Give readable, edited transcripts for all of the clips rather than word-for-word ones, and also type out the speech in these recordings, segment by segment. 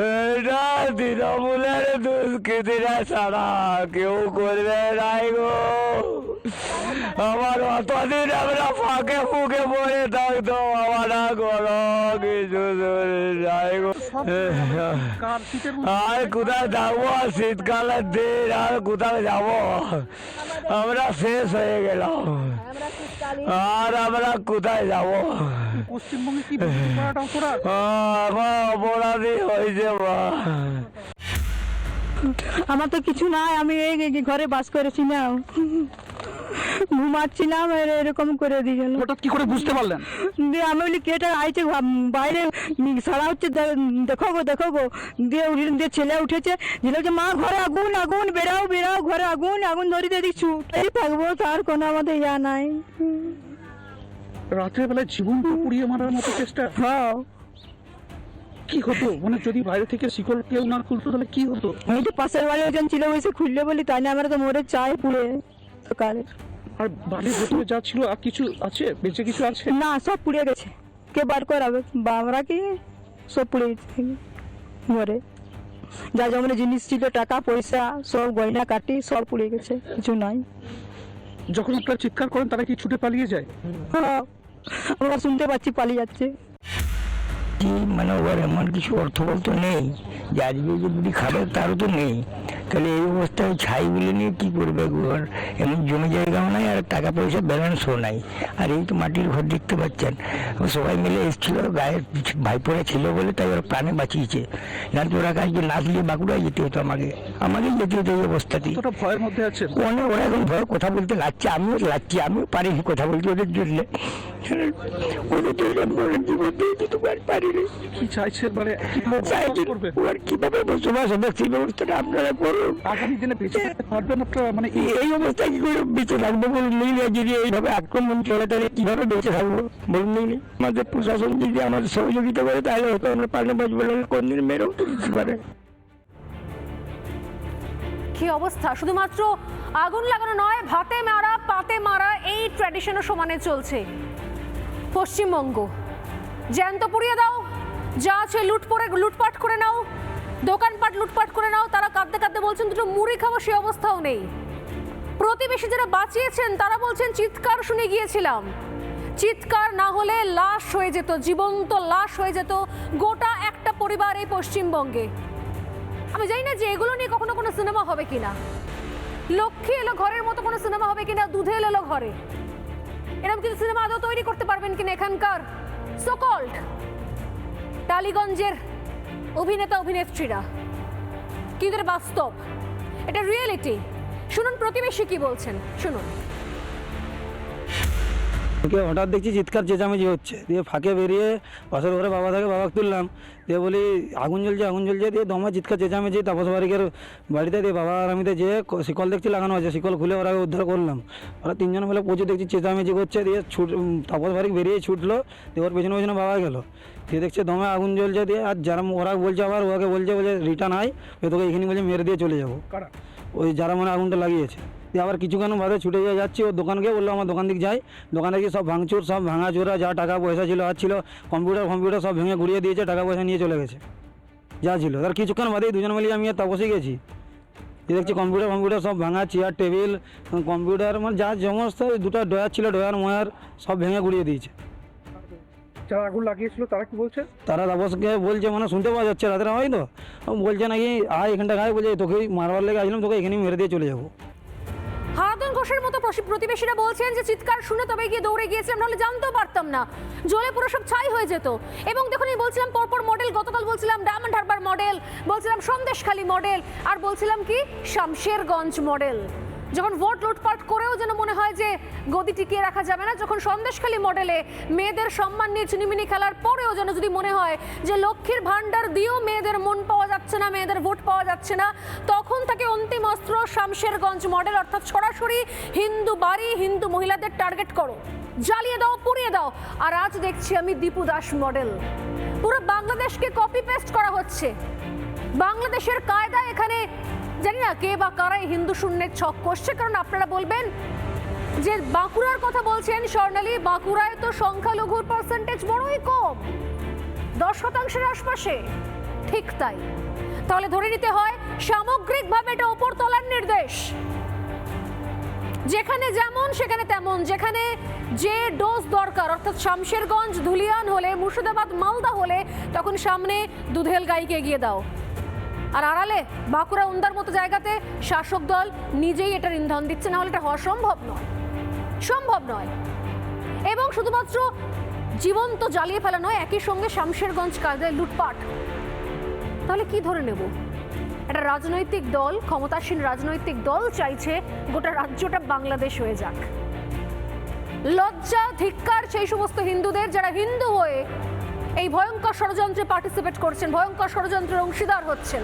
এটা তৃণমূলের দুষ্কৃতীরা ছাড়া কেউ করবে নাই গো। আমার অতদিন আমরা ফাঁকে ফুঁকে পড়ে থাকতো, আমরা কোনো কিছু নাই গো। আর কোথায় যাবো, শীতকালের দিন আর কোথায় যাবো, আমরা শেষ হয়ে গেলাম। আর আমরা কোথায় যাবো? পশ্চিমবঙ্গে কি আমার অপরাধী হয়েছে মা। আমার তো কিছু নাই, আমি এই ঘরে বাস করেছি না, ঘুমাচ্ছিলাম, এরকম করে দিয়ে গেল। হঠাৎ কি করে বুঝতে পারলেন? দিয়ে আমি বলি কেটা আইছে বাইরে সারা হচ্ছে, দেখো গো দেখো গো। দিয়ে ছেলে উঠেছে, ছেলে হচ্ছে মা ঘরে আগুন আগুন, বেরাও বেরাও, ঘরে আগুন আগুন ধরে দিয়ে দিচ্ছু। এই থাকবো, তার কোনো আমাদের ইয়া নাই। রাত্রে বেলায় জীবন পুড়িয়ে মারার মতো চেষ্টা। হ্যাঁ, কি হতো মানে যদি বাইরে থেকে শিকল কেউ না খুলতো তাহলে কি হতো? এই তো পাশের বাড়ি একজন ছিল, ওইসে খুললে বলি, তাই না আমরা তো মরে চাই পুড়ে সকালে। আর বাড়ির ভেতরে যা ছিল আর কিছু আছে, বেঁচে কিছু আছে? না, সব পুড়ে গেছে। কে বার করাবে? আমরা কি সব পুড়ে গেছে ঘরে, যা যেমন জিনিস ছিল, টাকা পয়সা সব, গয়না কাটি সব পুড়ে গেছে, কিছু নাই। যখন আপনারা চিৎকার করেন তারা কি ছুটে পালিয়ে যায়? হ্যাঁ, আমরা শুনতে পাচ্ছি পালিয়ে যাচ্ছে। মানে ওর এমন কিছু অর্থ বলতে নেই যে আজকে যে বুড়ি খাবে তারও তো নেই, তাহলে এই অবস্থায় ছাই বলে নিয়ে কী করবে? ঘর এমন জমি জায়গাও নাই, আর টাকা পয়সা ব্যালেন্সও নাই। আর এই তো মাটির ঘর দেখতে পাচ্ছেন, সবাই মিলে এসেছিল, গায়ে ভাইপোরা ছিল বলে তাই ওরা প্রাণে বাঁচিয়েছে। না তো ওরা কাজকে না দিয়ে বাঁকুড়ায় যেতে হতো, আমাকেই যেতে হতো এই অবস্থাতেই। কতটা ভয়ের মধ্যে আছে? ওরা এখন ভয় কথা বলতে লাগছে, আমিও আমিও পারিনি কথা বলতে ওদের জন্য। ওদের তো এরকম করে জীবন দিয়ে দিতে পারিনি। কি চাইছে মানে করবে? ওর কিভাবে বসবাস হবে সেই ব্যবস্থাটা আপনারা করুন। আগামী দিনে বেঁচে থাকতে পারবেন আপনারা? মানে এই অবস্থায় কি করে বেঁচে থাকবো বলুন? যদি এইভাবে আক্রমণ চলে তাহলে কিভাবে বেঁচে থাকবো বলুন? আমাদের প্রশাসন যদি আমাদের সহযোগিতা করে তাহলে হয়তো আমরা পারলে বাঁচবো, কোনদিন মেরেও তো দিতে পারে। কি অবস্থা! শুধুমাত্র আগুন লাগানো নয়, ভাতে মারা পাতে মারা এই ট্র্যাডিশনও সমানে চলছে পশ্চিমবঙ্গ। জ্যান্ত পুড়িয়ে দাও, যা আছে লুটপাট করে নাও, দোকানপাট লুটপাট করে নাও। তারা কাঁদতে কাঁদতে বলছেন দুটো মুড়ি খাবো সে অবস্থাও নেই। প্রতিবেশী যারা বাঁচিয়েছেন তারা বলছেন চিৎকার শুনে গিয়েছিলাম, চিৎকার না হলে লাশ হয়ে যেত, জীবন্ত লাশ হয়ে যেত গোটা একটা পরিবার এই পশ্চিমবঙ্গে। আমি জানি না যে এগুলো নিয়ে কখনো কোনো সিনেমা হবে কিনা, লক্ষ্মী এলো ঘরের মতো কোনো সিনেমা হবে কিনা, দুধে এলো ঘরে, এরকম কিছু সিনেমা আদৌ তৈরি করতে পারবেন কিনা এখানকার সোকল্ড টালিগঞ্জের অভিনেতা অভিনেত্রীরা? কিন্তু এটা বাস্তব, এটা রিয়েলিটি। শুনুন প্রতিবেশী কি বলছেন, শুনুন। হঠাৎ দেখছি চিৎকার চেঁচামেচি হচ্ছে, দিয়ে ফাঁকে বেরিয়ে পাশের ঘরে বাবা থাকে, বাবাকে তুললাম, দিয়ে বলি আগুন জ্বলছে, দিয়ে দমা চিৎকার চেঁচামেচি তাপস বারিকের বাড়িতে, দিয়ে বাবা আর আমিতে যেয়ে শিকল দেখছি লাগানো আছে, শিকল খুলে ওরা উদ্ধার করলাম। ওরা তিনজন মিলে প্রচুর দেখছি চেঁচামেচি করছে, দিয়ে তাপস বারিক বেরিয়ে ছুটলো, দিয়ে ওর পেছনে পেছনে বাবা গেলো, দিয়ে দেখছে দমে আগুন জ্বলছে, দিয়ে আর যারা ওরা বলছে আবার ওকে বলছে রিটার্ন আয়, তোকে এখানে বলছে মেরে দিয়ে চলে যাবো, ওই যারা মানে আগুনটা লাগিয়েছে। দিয়ে আবার কিছুক্ষণ বাদে ছুটে যাচ্ছি ওর দোকানকে, বললো আমার দোকান দিকে যাই, দোকানে গিয়ে সব ভাঙচুর, সব ভাঙাচোরা, যা টাকা পয়সা ছিল আর ছিল, কম্পিউটার সব ভেঙে গুড়িয়ে দিয়েছে, টাকা পয়সা নিয়ে চলে গেছে যা ছিল। তার কিছুক্ষণ বাদেই দুজন মিলিয়ে আমি আর তাপসই গেছি, দেখছি কম্পিউটার সব ভাঙা, চেয়ার টেবিল কম্পিউটার মানে যা সমস্ত, দুটো ডয়ার ছিল, ডয়ার ময়ার সব ভেঙে গুড়িয়ে দিয়েছে। যারা আগুন লাগিয়েছিল তারা কি বলছে? তারা তাপসকে বলছে, মানে শুনতে পাওয়া যাচ্ছে রাতের হয় তো, বলছে নাকি আয় এখানটা গায়ে, বলছে তোকেই মারবার লেগে আসলাম, তোকে এখানেই মেরে দিয়ে চলে যাবো। হারাধন ঘোষের মতো প্রতিবেশীরা বলছেন যে চিৎকার শুনে তবে গিয়ে দৌড়ে গিয়েছিলাম, নাহলে জানতেও পারতাম না, জ্বলে পুরো সব ছাই হয়ে যেত। এবং দেখুন আমি বলছিলাম পরপর মডেল, গতকাল বলছিলাম ডায়মন্ড হারবার মডেল, বলছিলাম সন্দেশখালী মডেল, আর বলছিলাম কি শামশেরগঞ্জ মডেল। যখন ভোট লুটপাট করেও যেন মনে হয় যে গদি টিকিয়ে রাখা যাবে না, যখন সন্দেশখালী মডেলে মেয়েদের সম্মান নিয়ে চিনিমিনি খেলার পরেও যেন যদি মনে হয় যে লক্ষ্মীর ভান্ডার দিয়েও মেয়েদের মন পাওয়া যাচ্ছে না, মেয়েদের ভোট পাওয়া যাচ্ছে না, তখন তাকে অন্তিম অস্ত্র শামশেরগঞ্জ মডেল, অর্থাৎ সরাসরি হিন্দু বাড়ি, হিন্দু মহিলাদের টার্গেট করো, জ্বালিয়ে দাও, পুড়িয়ে দাও। আর আজ দেখছি আমি দীপু দাস মডেল, পুরো বাংলাদেশকে কপি পেস্ট করা হচ্ছে, বাংলাদেশের কায়দা। এখানে জানি না কে বা কারা হিন্দু শূন্যের ছক কষছে, কারণ আপনারা বলবেন যে বাঁকুড়ার কথা বলছেন স্বর্ণালী, বাঁকুড়ায় তো সংখ্যালঘুর পার্সেন্টেজ বড়ই কম, 10% আশপাশে। ঠিক তাই। তাহলে ধরে নিতে হয় সামগ্রিকভাবে এটা ওপর তলার নির্দেশ, যেখানে যেমন সেখানে তেমন, যেখানে যে ডোজ দরকার অর্থাৎ শামশেরগঞ্জ ধুলিয়ান হলে, মুর্শিদাবাদ মালদা হলে তখন সামনে দুধেল গাইকে এগিয়ে দাও, আর আড়ালে বাঁকুড়া উন্দার মতো জায়গাতে শাসক দল নিজেই এটার ইন্ধন দিচ্ছে, না হলে এটা হওয়া সম্ভব নয়, সম্ভব নয়। এবং শুধুমাত্র জীবন্ত জ্বালিয়ে ফেলা নয়, একই সঙ্গে শামশেরগঞ্জ কায়দায় লুটপাট। তাহলে কি ধরে নেব? একটা রাজনৈতিক দল, ক্ষমতাসীন রাজনৈতিক দল চাইছে গোটা রাজ্যটা বাংলাদেশ হয়ে যাক। লজ্জা, ধিক্কার সেই সমস্ত হিন্দুদের যারা হিন্দু হয়ে এই ভয়ঙ্কর ষড়যন্ত্রে পার্টিসিপেট করছেন, ভয়ঙ্কর ষড়যন্ত্রের অংশীদার হচ্ছেন।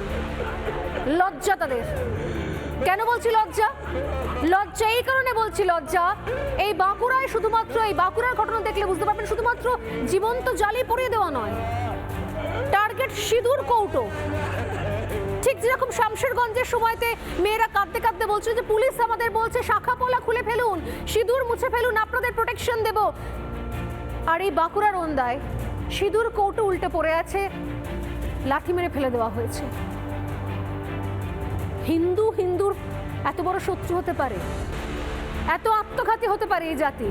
লজ্জা তাদের। কেন বলছি লজ্জা? লজ্জা এই কারণে বলছি লজ্জা, এই বাঁকুড়ায় শুধুমাত্র এই বাঁকুড়ার ঘটনা দেখলে বুঝতে পারবেন শুধুমাত্র জীবন্ত জালি পরিয়ে দেওয়া নয়, টার্গেট সিঁদুর কৌটো। ঠিক যেরকম শামশেরগঞ্জের সময়তে মেয়েরা কাঁদতে কাঁদতে বলছিল যে পুলিশ আমাদের বলছে শাখা পলা খুলে ফেলুন, সিঁদুর মুছে ফেলুন, আপনাদের প্রোটেকশন দেব। আর এই বাঁকুড়ার ওন্দায় সিঁদুর কৌটো উল্টে পড়ে আছে, লাঠি মেরে ফেলে দেওয়া হয়েছে। হিন্দু হিন্দুর এত বড় শত্রু হতে পারে, এত আত্মঘাতী হতে পারে এই জাতি।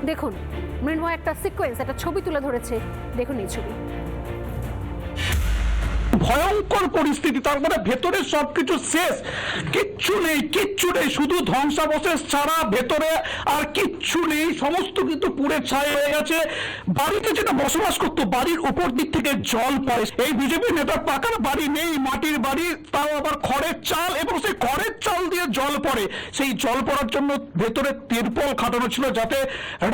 দেখুন মৃন্ময় একটা সিকোয়েন্স, একটা ছবি তুলে ধরেছে, দেখুন এই ছবি। ভয়ঙ্কর পরিস্থিতি, তার মানে ভেতরে সবকিছু শেষ, কিচ্ছু নেই, কিচ্ছু নেই, শুধু ধ্বংসাবশেষ ছাড়া ভেতরে আর কিচ্ছু নেই, সমস্ত কিন্তু পুড়ে ছাই হয়ে গেছে। বাড়িতে যেটা বসবাস করতো বাড়ির উপর দিক থেকে জল পড়ে। এই বিজেপি নেতার পাকার বাড়ি নেই, মাটির বাড়ি, তাও আবার খড়ের চাল, এবং সেই খড়ের চাল দিয়ে জল পড়ে। সেই জল পড়ার জন্য ভেতরে তিরপল খাটানো ছিল যাতে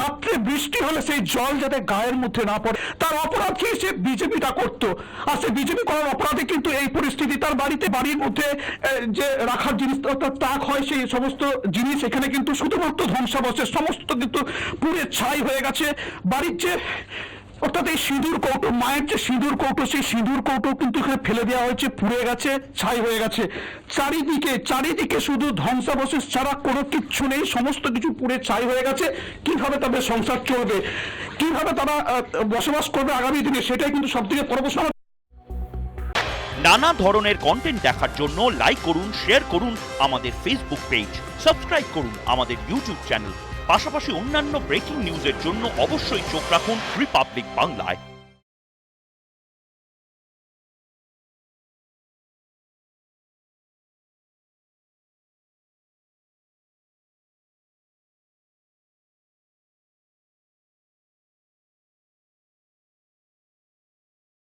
রাত্রে বৃষ্টি হলে সেই জল যাতে গায়ের মধ্যে না পড়ে। তার অপরাধ কি? সে বিজেপিটা করতো, আর সে বিজেপি করার অপরাধে কিন্তু এই পরিস্থিতি। তার বাড়িতে, বাড়ির মধ্যে যে রাখার জিনিস অর্থাৎ তাক হয়, সেই সমস্ত জিনিস এখানে কিন্তু শুধুমাত্র ধ্বংসাবশেষ, সমস্ত কিন্তু পুড়ে ছাই হয়ে গেছে। বাড়ির যে অর্থাৎ এই সিঁদুর কৌটো, মায়ের যে সিঁদুর কৌটো, সেই সিঁদুর কৌটো কিন্তু এখানে ফেলে দেওয়া হয়েছে, পুড়ে গেছে, ছাই হয়ে গেছে। চারিদিকে শুধু ধ্বংসাবশেষ ছাড়া কোনো কিচ্ছু নেই, সমস্ত কিছু পুড়ে ছাই হয়ে গেছে। কিভাবে তাদের সংসার চলবে, কিভাবে তারা বসবাস করবে আগামী দিনে, সেটাই কিন্তু সব থেকে বড় প্রশ্ন। নানা ধরনের কন্টেন্ট দেখার জন্য লাইক করুন, শেয়ার করুন আমাদের ফেসবুক পেজ, সাবস্ক্রাইব করুন আমাদের ইউটিউব চ্যানেল। পাশাপাশি অন্যান্য ব্রেকিং নিউজের জন্য অবশ্যই চোখ রাখুন রিপাবলিক বাংলায়।